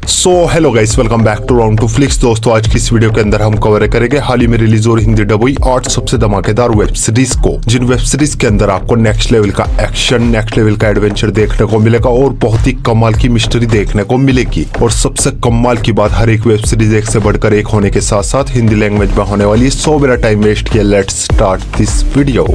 So hello guys, welcome back to round two flicks. दोस्तों, आज की इस वीडियो के अंदर हम कवर करेंगे हाल ही में रिलीज और हिंदी डब हुई 8 सबसे धमाकेदार वेब सीरीज को, जिन वेब सीरीज के अंदर आपको नेक्स्ट लेवल का एक्शन, नेक्स्ट लेवल का एडवेंचर देखने को मिलेगा और बहुत ही कमाल की मिस्ट्री देखने को मिलेगी। और सबसे कमाल की बात, हर एक वेब सीरीज एक से बढ़कर एक होने के साथ साथ हिंदी लैंग्वेज में होने वाली। सो मेरा टाइम वेस्ट किया, लेट्स स्टार्ट दिस वीडियो।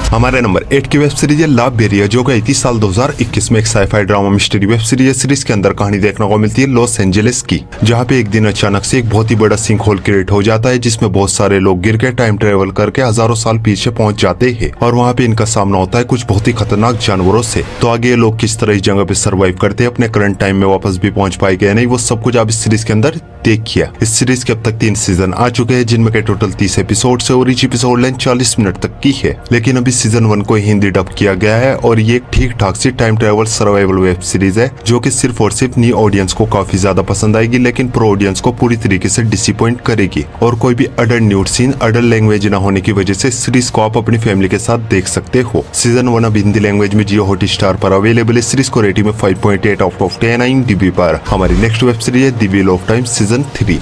हमारे नंबर 8 की वेब सीरीज है ला बेरिया, जो गई थी साल 2021 में। एक sci-fi drama mystery web series है। सीरीज के अंदर कहानी देखने को मिलती है लॉस एंजलिस की, जहाँ पे एक दिन अचानक से एक बहुत ही बड़ा सिंक होल क्रिएट हो जाता है, जिसमें बहुत सारे लोग गिर के टाइम ट्रेवल करके हजारों साल पीछे पहुंच जाते हैं और वहाँ पे इनका सामना होता है कुछ बहुत ही खतरनाक जानवरों से। तो आगे ये लोग किस तरह इस जगह पे सर्वाइव करते हैं, अपने करंट टाइम में वापस भी पहुंच पाएंगे नहीं, वो सब कुछ आप इस सीरीज के अंदर देखिए। इस सीरीज के अब तक 3 सीजन आ चुके हैं, जिनमें के टोटल 30 एपिसोड है और ईच एपिसोड लेंथ 40 मिनट तक की है। लेकिन अभी सीजन 1 को हिंदी डब किया गया है और ये एक ठीक ठाक सी time travel survival web series है, जो कि सिर्फ और सिर्फ न्यू ऑडियंस को काफी ज्यादा पसंद आएगी, लेकिन प्रो ऑडियंस को पूरी तरीके से डिसअपॉइंट करेगी। और कोई भी adult nude scene, adult language न होने की वजह से सीरीज को आप अपनी फैमिली के साथ देख सकते हो। सीजन 1 अब हिंदी लैंग्वेज में जियो हॉटस्टार पर अवेलेबल है। सीरीज को रेटिंग में 5.8 आउट ऑफ 10 IMDb पर। हमारी नेक्स्ट वेब सीरीज है the wheel of time season 3।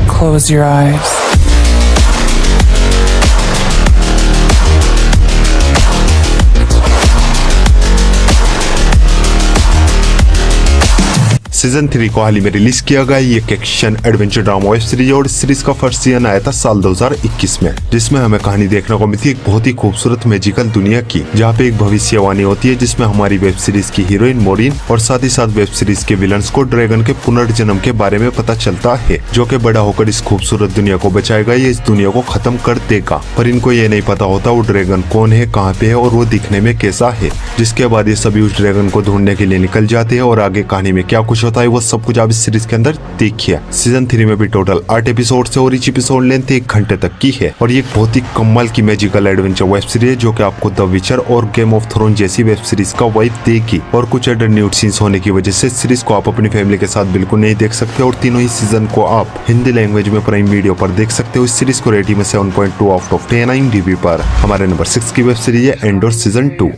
Close your eyes. Season 3 को हाल ही में रिलीज किया गया। ये एक action adventure drama web series और सीरीज का फर्स्ट सीजन आया था साल 2021 में, जिसमें हमें कहानी देखने को मिलती है एक बहुत ही खूबसूरत मैजिकल दुनिया की, जहाँ पे एक भविष्यवाणी होती है, जिसमें हमारी वेब सीरीज की हीरोइन मोरिन और साथ ही साथ वेब सीरीज के विलन्स को ड्रैगन के पुनर्जन्म के बारे में पता चलता है, जो कि बड़ा होकर इस खूबसूरत दुनिया को बचाएगा, ये इस दुनिया को खत्म कर देगा। पर इनको ये नहीं पता होता वो ड्रैगन कौन है, कहाँ पे है और वो दिखने में कैसा है। जिसके बाद ये सभी उस ड्रैगन को ढूंढने के लिए निकल जाते हैं और आगे कहानी में क्या कुछ होता है वो सब कुछ आप इस सीरीज के अंदर देखिए। सीजन 3 में भी टोटल 8 एपिसोड है और ईच एपिसोड लेंथ 1 घंटे तक की है। और ये एक बहुत ही कमाल की मैजिकल एडवेंचर वेब सीरीज है, जो कि आपको द विचर और गेम ऑफ थ्रोन जैसी वेब सीरीज का वाइब देगी। और कुछ एडल्ट न्यूड सीन्स होने की वजह से सीरीज को आप अपनी फैमिली के साथ बिल्कुल नहीं देख सकते और तीनों ही सीजन को आप हिंदी लैंग्वेज में प्राइम वीडियो पर देख सकते हो। इस सीरीज को रेटिंग में 7.2 आउट ऑफ 10 IMDb पर। हमारे नंबर 6 की वेब सीरीज है एंडोर सीजन 2।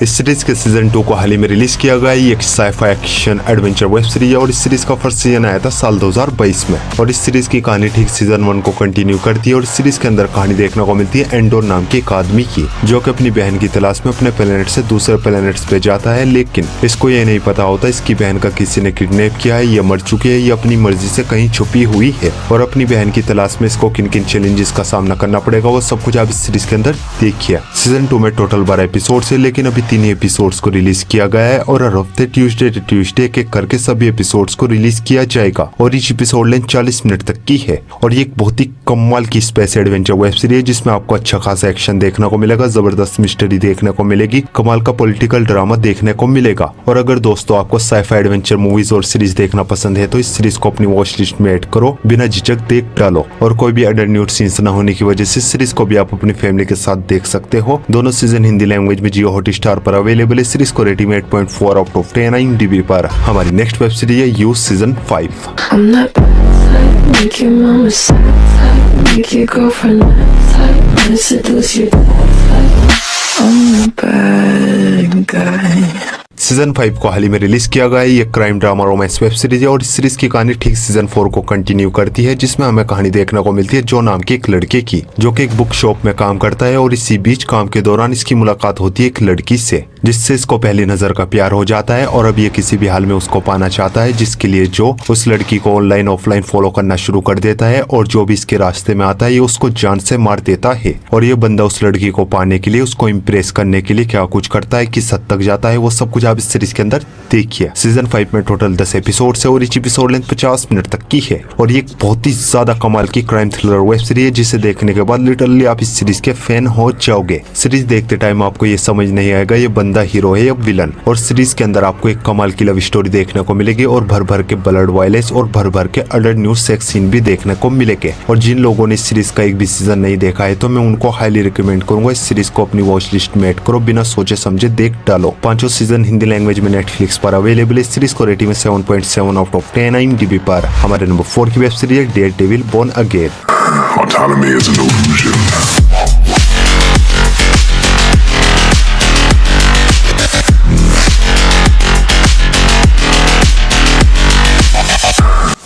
इस सीरीज के सीजन 2 को हाल ही में रिलीज किया गया। ये एक sci-fi action adventure web series है और इस सीरीज का फर्स्ट सीजन आया था साल 2022 में। और इस सीरीज की कहानी ठीक सीजन 1 को कंटिन्यू करती है और इस सीरीज के अंदर कहानी देखने को मिलती है एंडोर नाम के एक आदमी की, जो कि अपनी बहन की तलाश में अपने प्लेनेट से दूसरे प्लेनेट्स पे जाता है। लेकिन इसको ये नहीं पता होता इसकी बहन का किसी ने किडनैप किया है, ये मर चुकी है, ये अपनी मर्जी से कहीं छुपी हुई है। और अपनी बहन की तलाश में इसको किन किन चैलेंजेस का सामना करना पड़ेगा वो सब कुछ आप इस सीरीज के अंदर देखिए। सीजन 2 में टोटल 12 एपिसोड है, लेकिन अभी 3 एपिसोड्स को रिलीज किया गया है और हर हफ्ते ट्यूसडे एक एक करके सभी एपिसोड्स को रिलीज किया जाएगा। और ईच एपिसोड लेंथ 40 मिनट तक की है। और ये एक बहुत ही कमाल की स्पेस एडवेंचर वेब सीरीज है, जिसमें आपको अच्छा खासा एक्शन देखने को मिलेगा, जबरदस्त मिस्ट्री देखने को मिलेगी, कमाल का पॉलिटिकल ड्रामा देखने को मिलेगा। और अगर दोस्तों आपको साइफाई एडवेंचर मूवीज और सीरीज देखना पसंद है तो इस सीरीज को अपनी वॉच लिस्ट में ऐड करो, बिना झिझक देख डालो। और कोई भी एडल्ट न्यूड सीन्स न होने की वजह से सीरीज को भी आप अपनी फैमिली के साथ देख सकते हो। दोनों सीजन हिंदी लैंग्वेज में जियो हॉटस्टार पर अवेलेबल है। सीरीज को रेटिंग 8.4 आउट ऑफ 10 IMDb पर। हमारी नेक्स्ट वेब सीरीज है यू सीजन 5। सीजन 5 को हाल ही में रिलीज किया गया है। ये crime drama romance web series है और इस सीरीज की कहानी ठीक सीजन 4 को कंटिन्यू करती है, जिसमें हमें कहानी देखने को मिलती है जो नाम के एक लड़के की, जो कि एक बुक शॉप में काम करता है। और इसी बीच काम के दौरान इसकी मुलाकात होती है एक लड़की से, जिससे इसको पहली नजर का प्यार हो जाता है और अब ये किसी भी हाल में उसको पाना चाहता है, जिसके लिए जो उस लड़की को ऑनलाइन ऑफलाइन फॉलो करना शुरू कर देता है और जो भी इसके रास्ते में आता है ये उसको जान से मार देता है। और ये बंदा उस लड़की को पाने के लिए, उसको इम्प्रेस करने के लिए क्या कुछ करता है, किस हद तक जाता है, वो सब कुछ आप आप इस सीरीज के अंदर देखिए। सीजन 5 में टोटल 10 एपिसोड है और इस एपिसोड लेंथ 50 मिनट तक की है और ये एक बहुत ही ज्यादा कमाल की क्राइम थ्रिलर वेब सीरीज है जिसे देखने के बाद लिटरली आप इस सीरीज के फैन हो जाओगे। सीरीज देखते टाइम आपको ये समझ नहीं आएगा ये बंदा हीरो है या विलन, और सीरीज के अंदर आपको एक कमाल की लव स्टोरी देखने को मिलेगी और भर भर के ब्लड वायलेंस और भर भर के अडल्ट न्यूज सेक्स सीन भी देखने को मिलेंगे। और जिन लोगों ने इस सीरीज का एक भी सीजन नहीं देखा है तो मैं उनको हाईली रिकमेंड करूंगा इस सीरीज को अपनी वॉच लिस्ट में ऐड करो, बिना सोचे समझे देख डालो। 5 सीजन हिंदी लैंग्वेज में नेटफ्लिक्स पर अवेलेबल है। इस सीरीज को रेटिंग में 7.7 आउट ऑफ 10 IMDb पर। हमारे नंबर 4 की वेब सीरीज है daredevil born again. Autonomy is an illusion.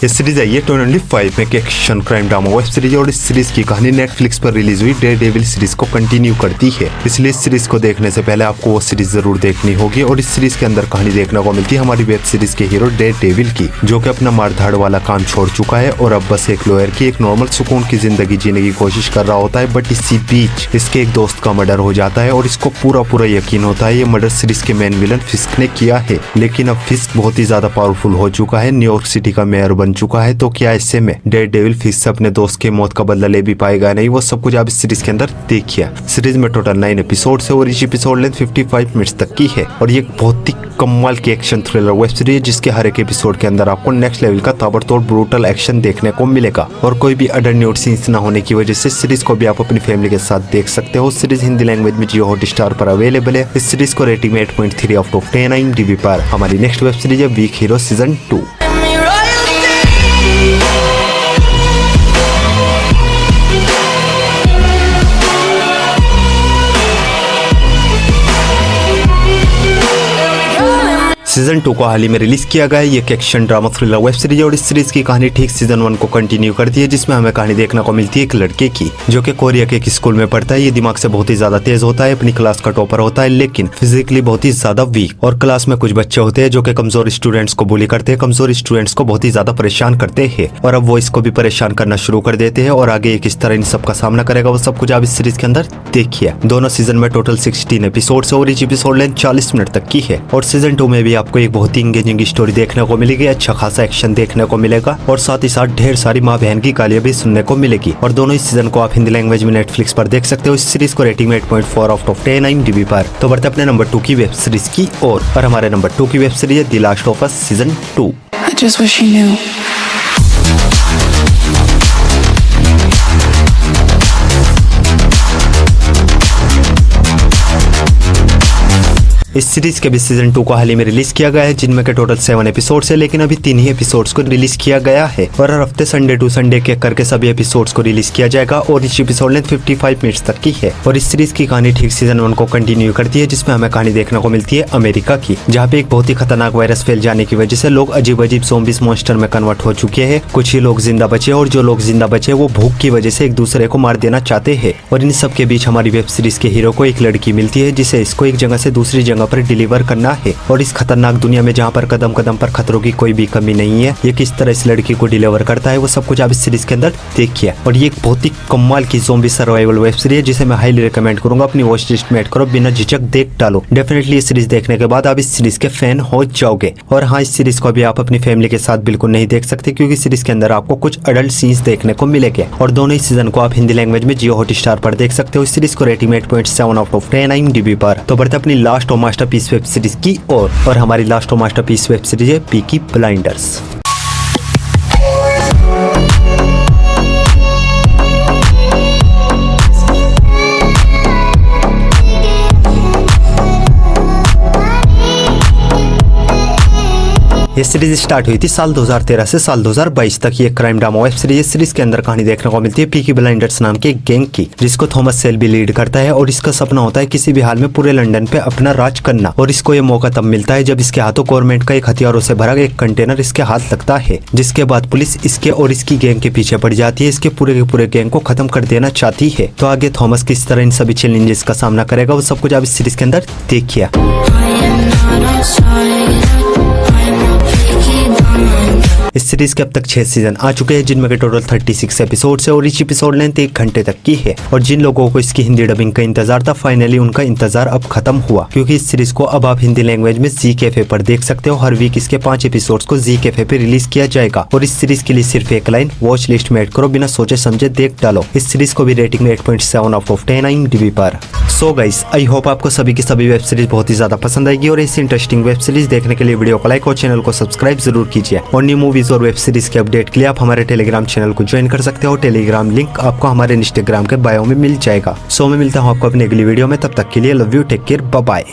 ये सीरीज आई है 2005 में action crime drama web series और इस सीरीज की कहानी नेटफ्लिक्स पर रिलीज हुई डेयरडेविल सीरीज को कंटिन्यू करती है। इसलिए इस सीरीज को देखने से पहले आपको वो सीरीज जरूर देखनी होगी। और इस सीरीज के अंदर कहानी देखने को मिलती है हमारी वेब सीरीज के हीरो डेयरडेविल की, जो कि अपना मारधाड़ वाला काम छोड़ चुका है और अब बस एक लॉयर की एक नॉर्मल सुकून की जिंदगी जीने की कोशिश कर रहा होता है। बट इसी बीच इसके एक दोस्त का मर्डर हो जाता है और इसको पूरा यकीन होता है ये मर्डर सीरीज के मेन विलन फिस्क ने किया है। लेकिन अब फिस्क बहुत ही ज्यादा पावरफुल हो चुका है, न्यूयॉर्क सिटी का मेयर बन चुका है। तो क्या ऐसे में डेयरडेविल फिस्क से अपने दोस्त के मौत का बदला ले भी पाएगा नहीं, वो सब कुछ आप इस सीरीज के अंदर देखिए। सीरीज में टोटल 9 एपिसोड है और इस एपिसोड लेंथ 55 मिनट्स तक की है और ये एक बहुत ही कमाल की एक्शन थ्रिलर वेब सीरीज है जिसके हर एक एपिसोड के अंदर आपको नेक्स्ट लेवल का ताबड़तोड़ ब्रूटल एक्शन देखने को मिलेगा और कोई भी अडल्ट न्यूड सीन्स न होने की वजह से सीरीज को भी आप अपनी फैमिली के साथ देख सकते हो। सीरीज हिंदी लैंग्वेज में जियो हॉटस्टार पर अवेलेबल है। इस सीरीज को रेटिंग में 8.3 आउट ऑफ 10 IMDb पर। हमारी नेक्स्ट वेब सीरीज है वीक हीरो सीजन 2। सीजन 2 को हाल ही में रिलीज किया गया है। ये एक action drama thriller web series है और इस सीरीज की कहानी ठीक सीजन 1 को कंटिन्यू करती है, जिसमें हमें कहानी देखने को मिलती है एक लड़के की जो कि कोरिया के एक स्कूल में पढ़ता है। ये दिमाग से बहुत ही ज्यादा तेज होता है, अपनी क्लास का टॉपर होता है, लेकिन फिजिकली बहुत ही ज्यादा वीक। और क्लास में कुछ बच्चे होते हैं जो कि कमजोर स्टूडेंट्स को बुली करते हैं, कमजोर स्टूडेंट्स को बहुत ही ज्यादा परेशान करते हैं और अब वो इसको भी परेशान करना शुरू कर देते हैं। और आगे किस तरह इन सब का सामना करेगा वो सब कुछ आप इस सीरीज के अंदर देखिए। दोनों सीजन में टोटल 16 एपिसोड है और इस एपिसोड लेंथ 40 मिनट तक की है। और सीजन 2 में भी आपको एक बहुत ही एंगेजिंग स्टोरी देखने को मिलेगी, अच्छा खासा एक्शन देखने को मिलेगा और साथ ही साथ ढेर सारी माँ बहन की गालियां भी सुनने को मिलेगी। और दोनों इस सीजन को आप हिंदी लैंग्वेज में नेटफ्लिक्स पर देख सकते हो। इस सीरीज को रेटिंग में 8.4 आउट ऑफ 10 IMDb पर। तो बढ़ते अपने नंबर 2 की वेब सीरीज की और हमारे नंबर 2 की वेब सीरीज है the last of us season 2। I just wish you knew. इस सीरीज के भी सीजन 2 को हाल ही में रिलीज किया गया है, जिनमें के टोटल 7 एपिसोड्स है, लेकिन अभी 3 ही एपिसोड्स को रिलीज किया गया है और हर हफ्ते संडे टू संडे के करके सभी एपिसोड्स को रिलीज किया जाएगा। और इस एपिसोड लेंथ 55 मिनट्स तक की है और इस सीरीज की कहानी ठीक सीजन 1 को कंटिन्यू करती है, जिसमें हमें कहानी देखने को मिलती है अमेरिका की, जहाँ पे एक बहुत ही खतरनाक वायरस फैल जाने की वजह से लोग अजीब अजीब ज़ॉम्बीज़ मॉन्स्टर में कन्वर्ट हो चुके हैं। कुछ ही लोग जिंदा बचे और जो लोग जिंदा बचे वो भूख की वजह से एक दूसरे को मार देना चाहते हैं। और इन सब के बीच हमारी वेब सीरीज के हीरो को एक लड़की मिलती है जिसे इसको एक जगह से दूसरी जगह पर डिलीवर करना है। और इस खतरनाक दुनिया में जहाँ पर कदम कदम पर खतरों की कोई भी कमी नहीं है, ये किस तरह इस लड़की को डिलीवर करता है वो सब कुछ आप इस सीरीज के अंदर देखिए। और ये एक बहुत ही कमाल की ज़ॉम्बी सर्वाइवल वेब सीरीज है जिसे मैं हाईली रिकमेंड करूंगा, अपनी वॉच लिस्ट में ऐड करो, बिना झिझक देख डालो। डेफिनेटली इस सीरीज देखने के बाद आप इस सीरीज के फैन हो जाओगे। और हाँ, इस सीरीज को भी आप अपनी फैमिली के साथ बिल्कुल नहीं देख सकते क्योंकि सीरीज के अंदर आपको कुछ अडल्ट सीन्स देखने को मिलेंगे। और दोनों इस सीजन को आप हिंदी लैंग्वेज में जियो हॉटस्टार पर देख सकते हो। इस सीरीज को रेटिंग 8.7 आउट ऑफ 10 IMDb पर। तो बढ़ते अपनी लास्ट और मास्टरपीस वेब सीरीज की और हमारी लास्ट और मास्टरपीस वेब सीरीज है पीकी ब्लाइंडर्स। ये सीरीज स्टार्ट हुई थी साल 2013 से साल 2022 तक। ये crime drama web series series के अंदर कहानी देखने को मिलती है पीकी ब्लाइंडर्स नाम के एक गैंग की, जिसको थॉमस सेल्बी लीड करता है। और इसका सपना होता है किसी भी हाल में पूरे लंदन पे अपना राज करना। और इसको ये मौका तब मिलता है जब इसके हाथों गवर्नमेंट का एक हथियारों से भरा एक कंटेनर इसके हाथ लगता है, जिसके बाद पुलिस इसके और इसकी गैंग के पीछे पड़ जाती है, इसके पूरे के पूरे गैंग को खत्म कर देना चाहती है। तो आगे थॉमस किस तरह इन सभी चैलेंजेस का सामना करेगा वो सब कुछ आप इस सीरीज के अंदर देखिए। इस सीरीज के अब तक 6 सीजन आ चुके हैं, जिनमें के टोटल 36 एपिसोड है और इस एपिसोड लेंथ 1 घंटे तक की है। और जिन लोगों को इसकी हिंदी डबिंग का इंतजार था, फाइनली उनका इंतजार अब खत्म हुआ, क्योंकि इस सीरीज को अब आप हिंदी लैंग्वेज में जी कैफे पर देख सकते हो। हर वीक इसके 5 एपिसोड्स को जी कैफे पे रिलीज किया जाएगा और इस सीरीज के लिए सिर्फ एक लाइन वॉच लिस्ट में ऐड करो, बिना सोचे समझे देख डालो। इस सीरीज को भी रेटिंग में 8.7 आउट ऑफ 10 IMDb पर। सो गाइस, आई होप आपको सभी की सभी वेब सीरीज बहुत ही ज्यादा पसंद आएगी और ऐसी इंटरेस्टिंग वेब सीरीज देखने के लिए वीडियो को लाइक और चैनल को सब्सक्राइब जरूर कीजिए। और न्यू मूवीज और वेब सीरीज के अपडेट के लिए आप हमारे टेलीग्राम चैनल को ज्वाइन कर सकते हो। टेलीग्राम लिंक आपको हमारे इंस्टाग्राम के बायो में मिल जाएगा। सो मैं मिलता हूँ आपको अपने अगली वीडियो में, तब तक के लिए love you, take care, bye bye.